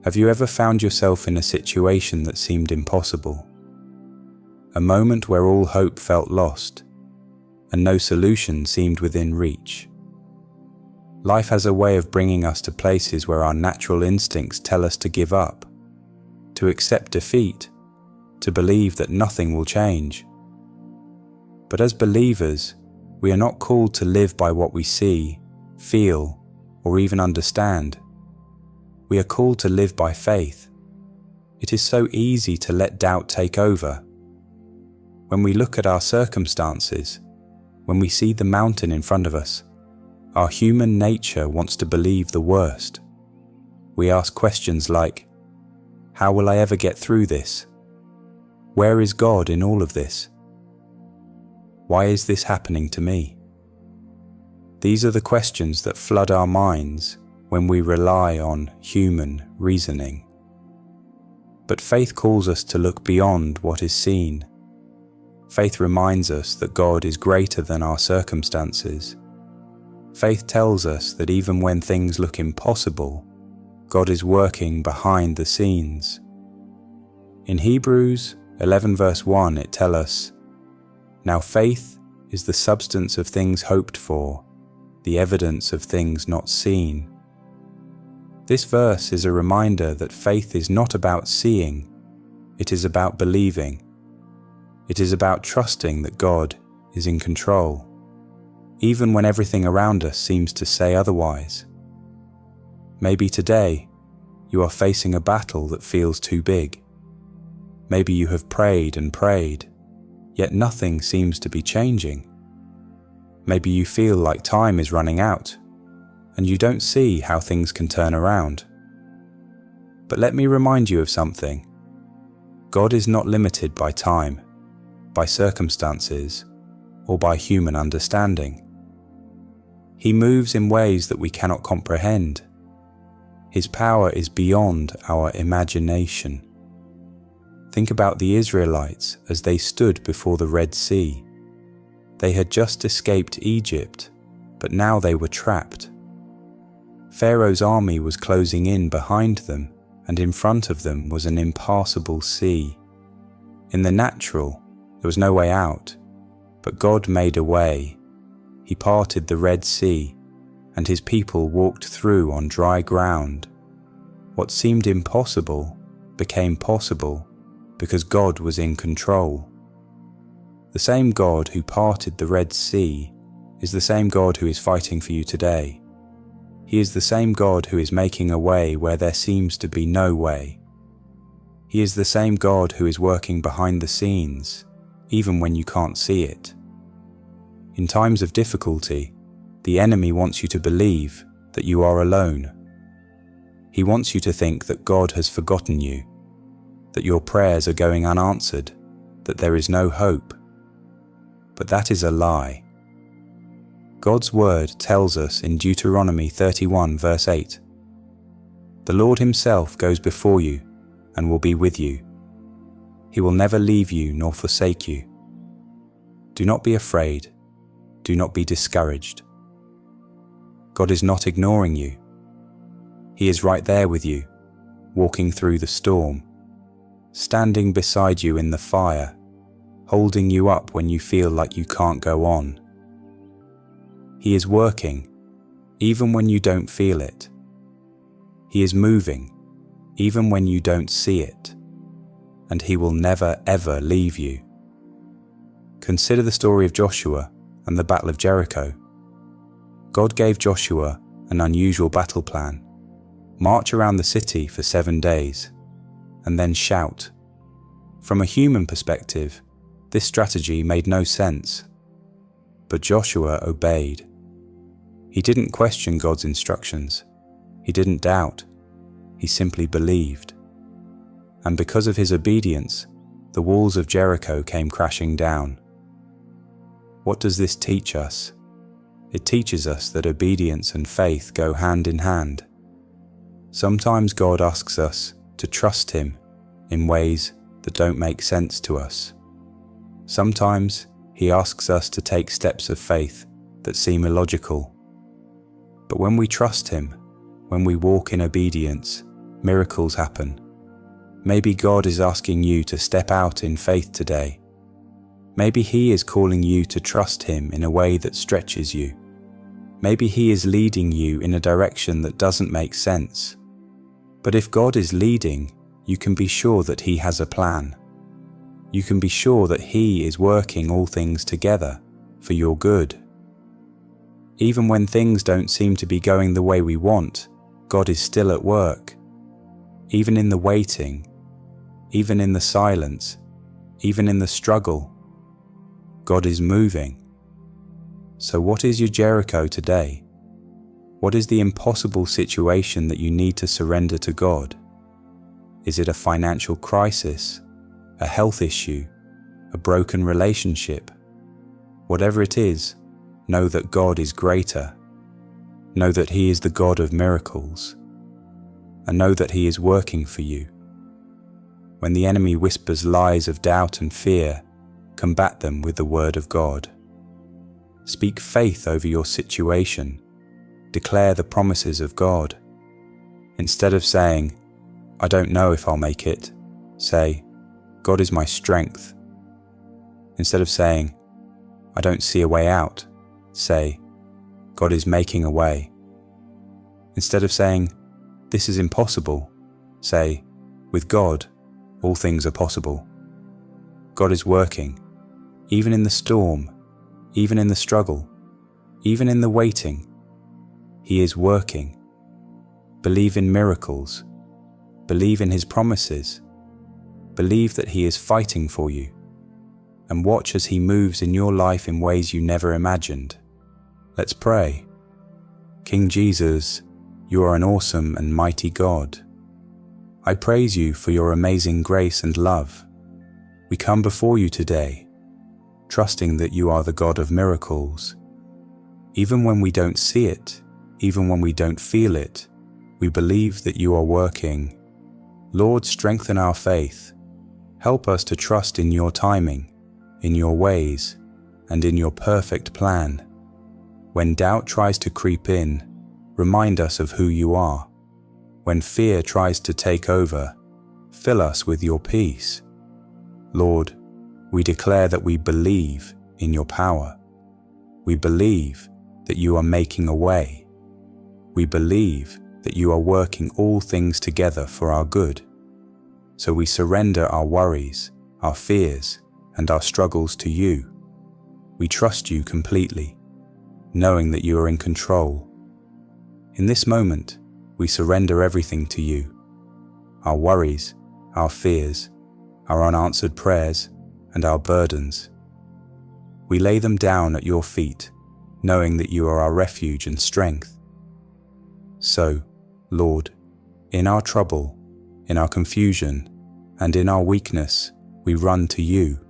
Have you ever found yourself in a situation that seemed impossible? A moment where all hope felt lost, and no solution seemed within reach? Life has a way of bringing us to places where our natural instincts tell us to give up, to accept defeat, to believe that nothing will change. But as believers, we are not called to live by what we see, feel, or even understand. We are called to live by faith. It is so easy to let doubt take over. When we look at our circumstances, when we see the mountain in front of us, our human nature wants to believe the worst. We ask questions like, how will I ever get through this? Where is God in all of this? Why is this happening to me? These are the questions that flood our minds when we rely on human reasoning. But faith calls us to look beyond what is seen. Faith reminds us that God is greater than our circumstances. Faith tells us that even when things look impossible, God is working behind the scenes. In Hebrews 11 verse 1 it tells us, "Now faith is the substance of things hoped for, the evidence of things not seen." This verse is a reminder that faith is not about seeing, it is about believing. It is about trusting that God is in control, even when everything around us seems to say otherwise. Maybe today you are facing a battle that feels too big. Maybe you have prayed and prayed, yet nothing seems to be changing. Maybe you feel like time is running out, and you don't see how things can turn around. But let me remind you of something. God is not limited by time, by circumstances, or by human understanding. He moves in ways that we cannot comprehend. His power is beyond our imagination. Think about the Israelites as they stood before the Red Sea. They had just escaped Egypt, but now they were trapped. Pharaoh's army was closing in behind them, and in front of them was an impassable sea. In the natural, there was no way out, but God made a way. He parted the Red Sea, and his people walked through on dry ground. What seemed impossible became possible because God was in control. The same God who parted the Red Sea is the same God who is fighting for you today. He is the same God who is making a way where there seems to be no way. He is the same God who is working behind the scenes, even when you can't see it. In times of difficulty, the enemy wants you to believe that you are alone. He wants you to think that God has forgotten you, that your prayers are going unanswered, that there is no hope. But that is a lie. God's word tells us in Deuteronomy 31 verse 8, "The Lord himself goes before you and will be with you. He will never leave you nor forsake you. Do not be afraid. Do not be discouraged." God is not ignoring you. He is right there with you, walking through the storm, standing beside you in the fire, holding you up when you feel like you can't go on. He is working, even when you don't feel it. He is moving, even when you don't see it. And he will never ever leave you. Consider the story of Joshua and the Battle of Jericho. God gave Joshua an unusual battle plan. March around the city for 7 days, and then shout. From a human perspective, this strategy made no sense. But Joshua obeyed. He didn't question God's instructions. He didn't doubt. He simply believed. And because of his obedience, the walls of Jericho came crashing down. What does this teach us? It teaches us that obedience and faith go hand in hand. Sometimes God asks us to trust him in ways that don't make sense to us. Sometimes he asks us to take steps of faith that seem illogical. But when we trust him, when we walk in obedience, miracles happen. Maybe God is asking you to step out in faith today. Maybe He is calling you to trust Him in a way that stretches you. Maybe He is leading you in a direction that doesn't make sense. But if God is leading, you can be sure that He has a plan. You can be sure that He is working all things together for your good. Even when things don't seem to be going the way we want, God is still at work. Even in the waiting, even in the silence, even in the struggle, God is moving. So what is your Jericho today? What is the impossible situation that you need to surrender to God? Is it a financial crisis, a health issue, a broken relationship? Whatever it is, know that God is greater. Know that He is the God of miracles. And know that He is working for you. When the enemy whispers lies of doubt and fear, combat them with the word of God. Speak faith over your situation. Declare the promises of God. Instead of saying, I don't know if I'll make it, say, God is my strength. Instead of saying, I don't see a way out, say, God is making a way. Instead of saying, this is impossible, say, with God, all things are possible. God is working, even in the storm, even in the struggle, even in the waiting. He is working. Believe in miracles. Believe in His promises. Believe that He is fighting for you. And watch as He moves in your life in ways you never imagined. Let's pray. King Jesus, You are an awesome and mighty God. I praise You for Your amazing grace and love. We come before You today, trusting that You are the God of miracles. Even when we don't see it, even when we don't feel it, we believe that You are working. Lord, strengthen our faith. Help us to trust in Your timing, in Your ways, and in Your perfect plan. When doubt tries to creep in, remind us of who You are. When fear tries to take over, fill us with Your peace. Lord, we declare that we believe in Your power. We believe that You are making a way. We believe that You are working all things together for our good. So we surrender our worries, our fears, and our struggles to You. We trust You completely, knowing that You are in control. In this moment, we surrender everything to You. Our worries, our fears, our unanswered prayers, and our burdens. We lay them down at Your feet, knowing that You are our refuge and strength. So, Lord, in our trouble, in our confusion, and in our weakness, we run to You.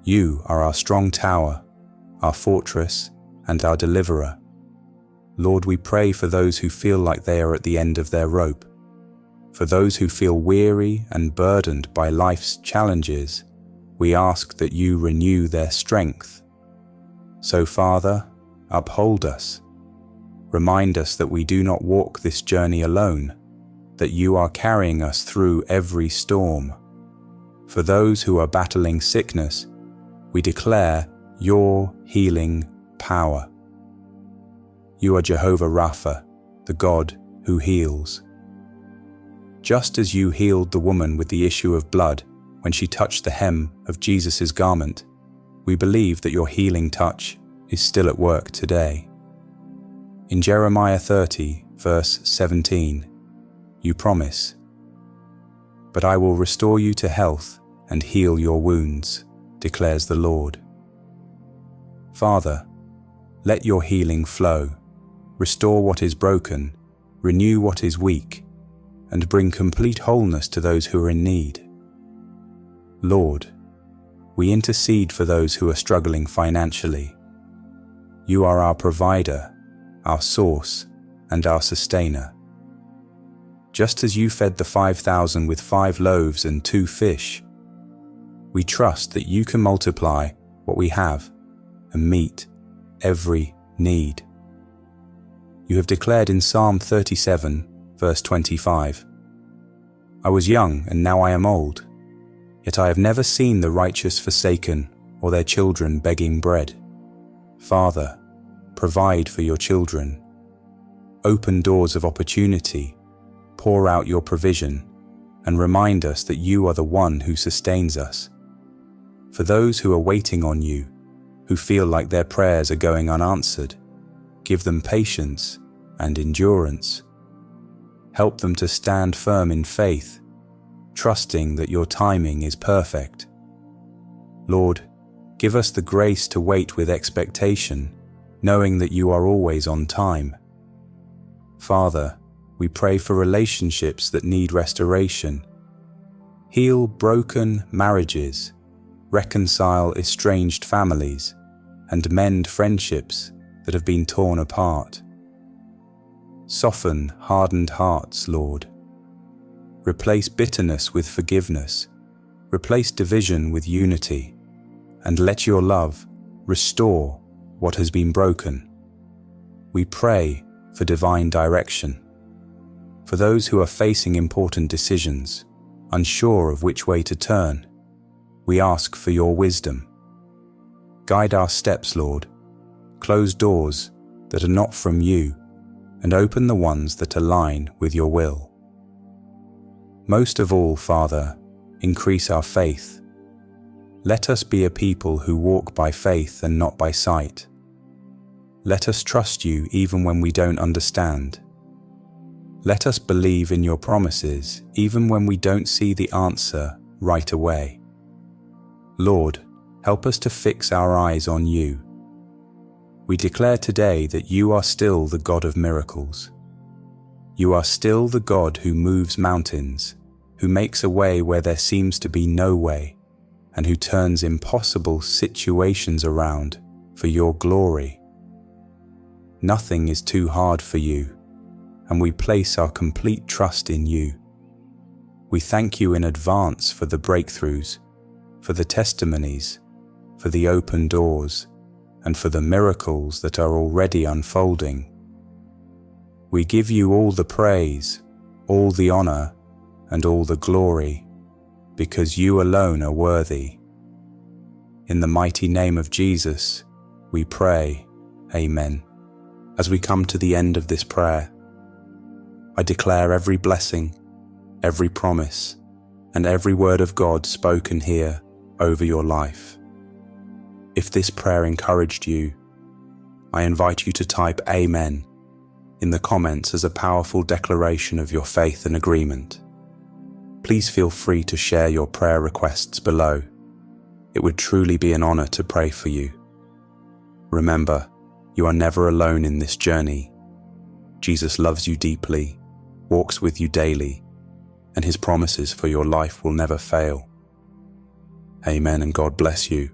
You are our strong tower, our fortress, and our deliverer. Lord, we pray for those who feel like they are at the end of their rope, for those who feel weary and burdened by life's challenges. We ask that You renew their strength. So, Father, uphold us. Remind us that we do not walk this journey alone, that You are carrying us through every storm. For those who are battling sickness, we declare Your healing power. You are Jehovah Rapha, the God who heals. Just as You healed the woman with the issue of blood when she touched the hem of Jesus' garment, we believe that Your healing touch is still at work today. In Jeremiah 30, verse 17, You promise, "But I will restore you to health and heal your wounds, declares the Lord." Father, let Your healing flow. Restore what is broken, renew what is weak, and bring complete wholeness to those who are in need. Lord, we intercede for those who are struggling financially. You are our provider, our source, and our sustainer. Just as You fed the 5,000 with 5 loaves and 2 fish, we trust that You can multiply what we have and meet every need. You have declared in Psalm 37, verse 25, I was young and now I am old, yet I have never seen the righteous forsaken or their children begging bread. Father, provide for your children. Open doors of opportunity, pour out your provision, and remind us that you are the one who sustains us. For those who are waiting on you, who feel like their prayers are going unanswered, give them patience and endurance. Help them to stand firm in faith, trusting that your timing is perfect. Lord, give us the grace to wait with expectation, knowing that you are always on time. Father, we pray for relationships that need restoration. Heal broken marriages, reconcile estranged families, and mend friendships that have been torn apart. Soften hardened hearts, Lord. Replace bitterness with forgiveness, replace division with unity, and let your love restore what has been broken. We pray for divine direction. For those who are facing important decisions, unsure of which way to turn, we ask for your wisdom. Guide our steps, Lord. Close doors that are not from you, and open the ones that align with your will. Most of all, Father, increase our faith. Let us be a people who walk by faith and not by sight. Let us trust you even when we don't understand. Let us believe in your promises even when we don't see the answer right away. Lord, help us to fix our eyes on you. We declare today that you are still the God of miracles. You are still the God who moves mountains, who makes a way where there seems to be no way, and who turns impossible situations around for your glory. Nothing is too hard for you, and we place our complete trust in you. We thank you in advance for the breakthroughs, for the testimonies, for the open doors, and for the miracles that are already unfolding. We give you all the praise, all the honor, and all the glory, because you alone are worthy. In the mighty name of Jesus, we pray, Amen. As we come to the end of this prayer, I declare every blessing, every promise, and every word of God spoken here over your life. If this prayer encouraged you, I invite you to type Amen in the comments as a powerful declaration of your faith and agreement. Please feel free to share your prayer requests below. It would truly be an honor to pray for you. Remember, you are never alone in this journey. Jesus loves you deeply, walks with you daily, and his promises for your life will never fail. Amen, and God bless you.